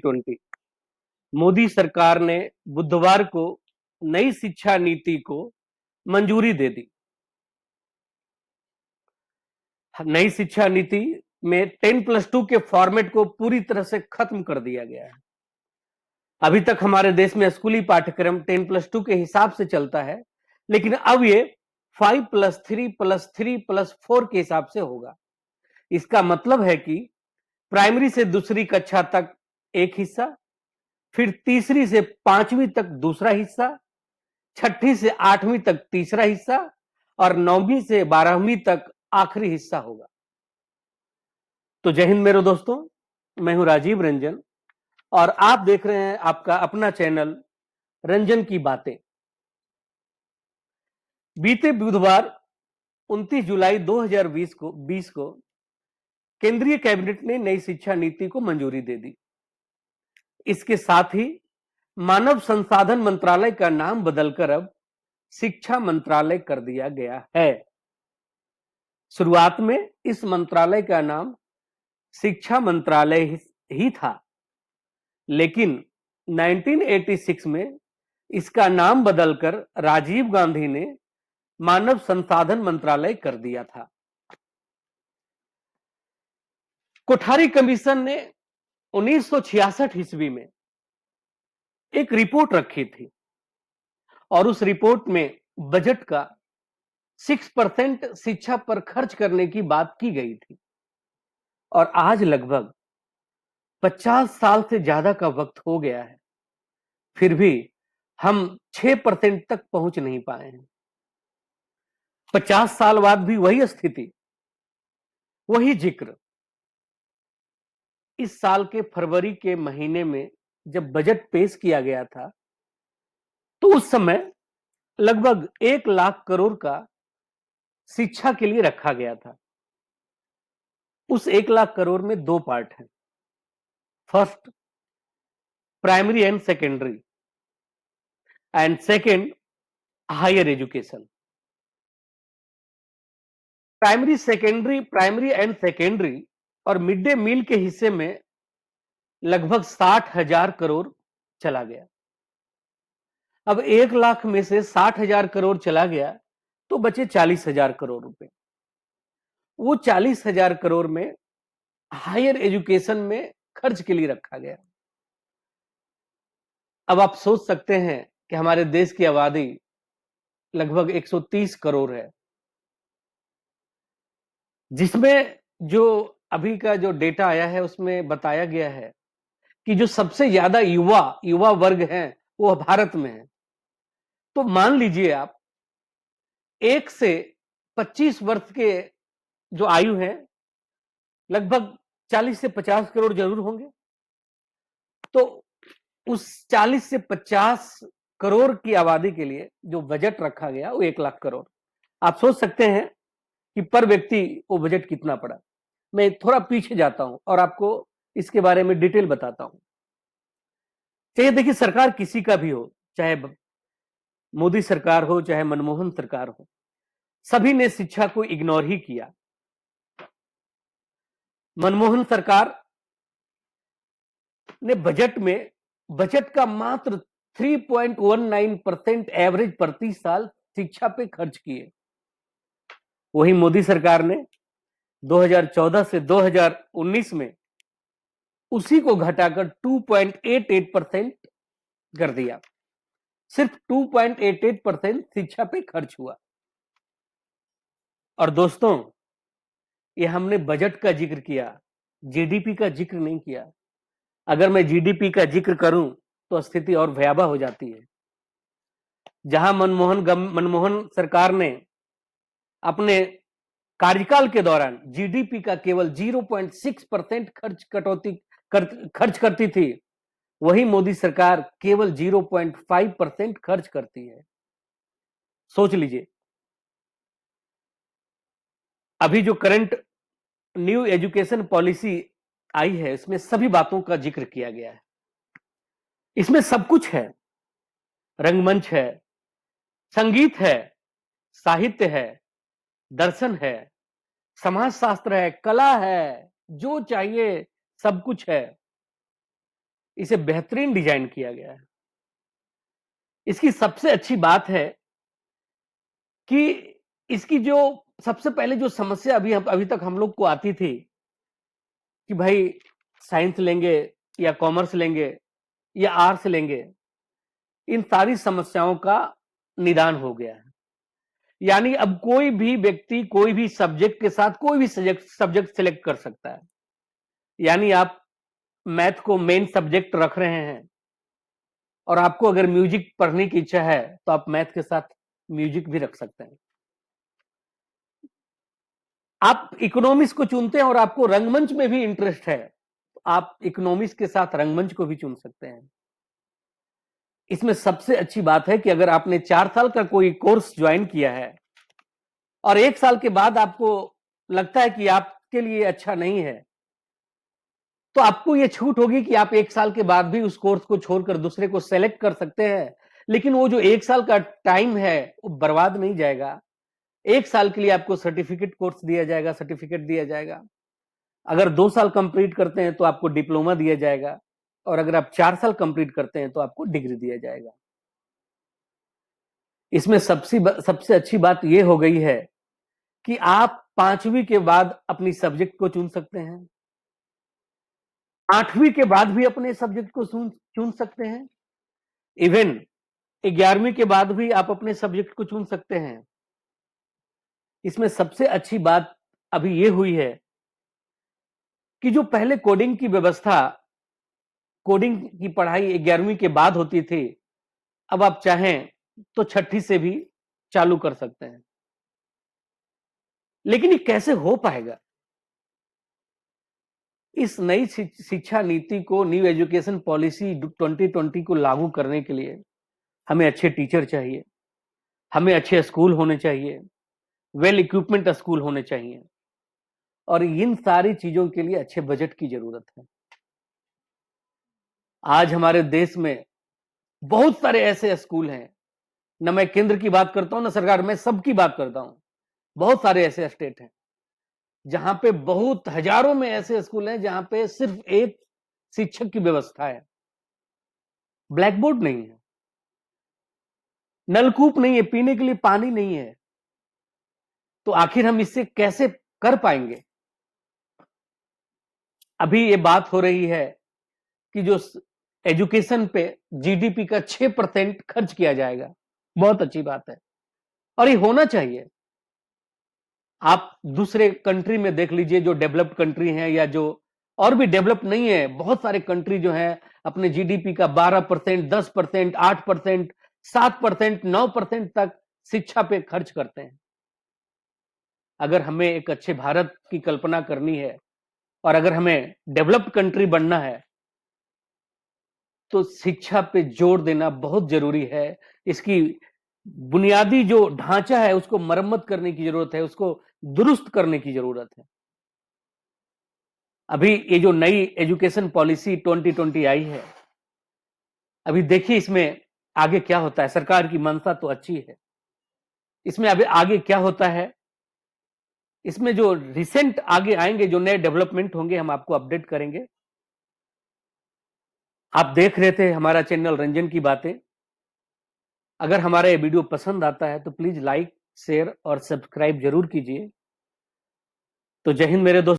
2020 मोदी सरकार ने बुधवार को नई शिक्षा नीति को मंजूरी दे दी। नई शिक्षा नीति में 10+2 के फॉर्मेट को पूरी तरह से खत्म कर दिया गया है। अभी तक हमारे देश में स्कूली पाठ्यक्रम 10+2 के हिसाब से चलता है, लेकिन अब ये 5+3+3+4 के हिसाब से होगा। इसका मतलब है कि प्राइमरी से दूसरी कक्षा तक एक हिस्सा, फिर तीसरी से 5वीं तक दूसरा हिस्सा, 6ठी से 8वीं तक तीसरा हिस्सा और 9वीं से 12वीं तक आखिरी हिस्सा होगा। तो जय हिंद मेरे दोस्तों, मैं हूं राजीव रंजन और आप देख रहे हैं आपका अपना चैनल रंजन की बातें। बीते बुधवार 29 जुलाई 2020 को केंद्रीय कैबिनेट ने नई शिक्षा नीति को मंजूरी दे दी। इसके साथ ही मानव संसाधन मंत्रालय का नाम बदलकर अब शिक्षा मंत्रालय कर दिया गया है। शुरुआत में इस मंत्रालय का नाम शिक्षा मंत्रालय ही था, लेकिन 1986 में इसका नाम बदलकर राजीव गांधी ने मानव संसाधन मंत्रालय कर दिया था। कोठारी कमीशन ने 1966 ईस्वी में एक रिपोर्ट रखी थी और उस रिपोर्ट में बजट का 6% शिक्षा पर खर्च करने की बात की गई थी और आज लगभग 50 साल से ज्यादा का वक्त हो गया है, फिर भी हम 6% तक पहुंच नहीं पाए हैं। 50 साल बाद भी वही स्थिति, वही जिक्र। इस साल के फरवरी के महीने में जब बजट पेश किया गया था तो उस समय लगभग 1 लाख करोड़ का शिक्षा के लिए रखा गया था। उस 1 लाख करोड़ में 2 पार्ट हैं। First, primary and secondary, and second, higher education. Primary and secondary और मिड डे मील के हिस्से में लगभग 60,000 करोड़ चला गया। अब 1 लाख में से 60,000 करोड़ चला गया तो बचे 40,000 करोड़ रुपए। वो 40,000 करोड़ में हायर एजुकेशन में खर्च के लिए रखा गया। अब आप सोच सकते हैं कि हमारे देश की आबादी लगभग 130 करोड़ है, जिसमें जो अभी का जो डेटा आया है उसमें बताया गया है कि जो सबसे ज्यादा युवा वर्ग हैं वो भारत में है। तो मान लीजिए आप 1 से 25 वर्ष के जो आयु है लगभग 40 से 50 करोड़ जरूर होंगे। तो उस 40 से 50 करोड़ की आबादी के लिए जो बजट रखा गया वो 1 लाख करोड़। आप सोच सकते हैं कि पर व्यक्ति वो बजट कितना पड़ा। मैं थोड़ा पीछे जाता हूं और आपको इसके बारे में डिटेल बताता हूं। चाहे देखिए सरकार किसी का भी हो, चाहे मोदी सरकार हो चाहे मनमोहन सरकार हो, सभी ने शिक्षा को इग्नोर ही किया। मनमोहन सरकार ने बजट का मात्र 3.19% एवरेज प्रति साल शिक्षा पे खर्च किए। वही मोदी सरकार ने 2014 से 2019 में उसी को घटाकर 2.88% कर दिया। सिर्फ 2.88% शिक्षा पे खर्च हुआ। और दोस्तों, ये हमने बजट का जिक्र किया, जीडीपी का जिक्र नहीं किया। अगर मैं जीडीपी का जिक्र करूं तो स्थिति और भयावह हो जाती है। जहां मनमोहन सरकार ने अपने कार्यकाल के दौरान जीडीपी का केवल 0.6% खर्च करती थी, वही मोदी सरकार केवल 0.5% खर्च करती है। सोच लीजिए, अभी जो करंट न्यू एजुकेशन पॉलिसी आई है इसमें सभी बातों का जिक्र किया गया है। इसमें सब कुछ है, रंगमंच है, संगीत है, साहित्य है, दर्शन है, समाजशास्त्र है, कला है, जो चाहिए सब कुछ है। इसे बेहतरीन डिजाइन किया गया है। इसकी सबसे अच्छी बात है कि इसकी जो सबसे पहले जो समस्या अभी तक हम लोग को आती थी कि भाई साइंस लेंगे या कॉमर्स लेंगे या आर्ट्स लेंगे, इन सारी समस्याओं का निदान हो गया है। यानी अब कोई भी व्यक्ति कोई भी सब्जेक्ट के साथ कोई भी सब्जेक्ट सिलेक्ट कर सकता है। यानी आप मैथ को मेन सब्जेक्ट रख रहे हैं और आपको अगर म्यूजिक पढ़ने की इच्छा है तो आप मैथ के साथ म्यूजिक भी रख सकते हैं। आप इकोनॉमिक्स को चुनते हैं और आपको रंगमंच में भी इंटरेस्ट है, तो आप इकोनॉमिक्स के साथ रंगमंच को भी चुन सकते हैं। इसमें सबसे अच्छी बात है कि अगर आपने 4 साल का कोई कोर्स ज्वाइन किया है और 1 साल के बाद आपको लगता है कि आपके लिए अच्छा नहीं है, तो आपको यह छूट होगी कि आप 1 साल के बाद भी उस कोर्स को छोड़कर दूसरे को सेलेक्ट कर सकते हैं। लेकिन वो जो 1 साल का टाइम है, वो बर्बाद नहीं जाएगा। 1 साल के लिए आपको सर्टिफिकेट कोर्स दिया जाएगा, सर्टिफिकेट दिया जाएगा। अगर 2 साल कंप्लीट करते हैं तो आपको डिप्लोमा दिया जाएगा और अगर आप 4 साल कंप्लीट करते हैं तो आपको डिग्री दिया जाएगा। इसमें सबसे अच्छी बात यह हो गई है कि आप 5वीं के बाद अपनी सब्जेक्ट को चुन सकते हैं, 8वीं के बाद भी अपने सब्जेक्ट को चुन सकते हैं, इवन 11वीं के बाद भी आप अपने सब्जेक्ट को चुन सकते हैं। इसमें सबसे अच्छी बात अभी यह हुई है कि जो पहले कोडिंग की व्यवस्था, कोडिंग की पढ़ाई 11वीं के बाद होती थी, अब आप चाहें तो 6ठी से भी चालू कर सकते हैं। लेकिन ये कैसे हो पाएगा? इस नई शिक्षा नीति को, न्यू एजुकेशन पॉलिसी 2020 को लागू करने के लिए हमें अच्छे टीचर चाहिए, हमें अच्छे स्कूल होने चाहिए, वेल इक्विपमेंट स्कूल होने चाहिए और इन सारी चीजों के लिए अच्छे बजट की जरूरत है। आज हमारे देश में बहुत सारे ऐसे स्कूल हैं, न मैं केंद्र की बात करता हूं, न सरकार, मैं सबकी बात करता हूं। बहुत सारे ऐसे स्टेट हैं जहां पे बहुत हजारों में ऐसे स्कूल हैं जहां पे सिर्फ एक शिक्षक की व्यवस्था है, ब्लैक बोर्ड नहीं है, नलकूप नहीं है, पीने के लिए पानी नहीं है। तो आखिर हम इससे कैसे कर पाएंगे? अभी ये बात हो रही है कि जो एजुकेशन पे जीडीपी का 6% खर्च किया जाएगा। बहुत अच्छी बात है और ये होना चाहिए। आप दूसरे कंट्री में देख लीजिए, जो डेवलप्ड कंट्री हैं या जो और भी डेवलप नहीं है, बहुत सारे कंट्री जो हैं अपने जीडीपी का 12%, 10%, 8%, 7%, 9% तक शिक्षा पे खर्च करते हैं। अगर हमें एक अच्छे भारत की कल्पना करनी है और अगर हमें डेवलप्ड कंट्री बनना है, तो शिक्षा पे जोर देना बहुत जरूरी है। इसकी बुनियादी जो ढांचा है उसको मरम्मत करने की जरूरत है, उसको दुरुस्त करने की जरूरत है। अभी ये जो नई एजुकेशन पॉलिसी 2020 आई है, अभी देखिए इसमें आगे क्या होता है। सरकार की मंशा तो अच्छी है, इसमें अभी आगे क्या होता है, इसमें जो रिसेंट आगे आएंगे, जो नए डेवलपमेंट होंगे, हम आपको अपडेट करेंगे। आप देख रहे थे हमारा चैनल रंजन की बातें। अगर हमारा ये वीडियो पसंद आता है तो प्लीज लाइक, शेयर और सब्सक्राइब जरूर कीजिए। तो जय हिंद मेरे दोस्तों।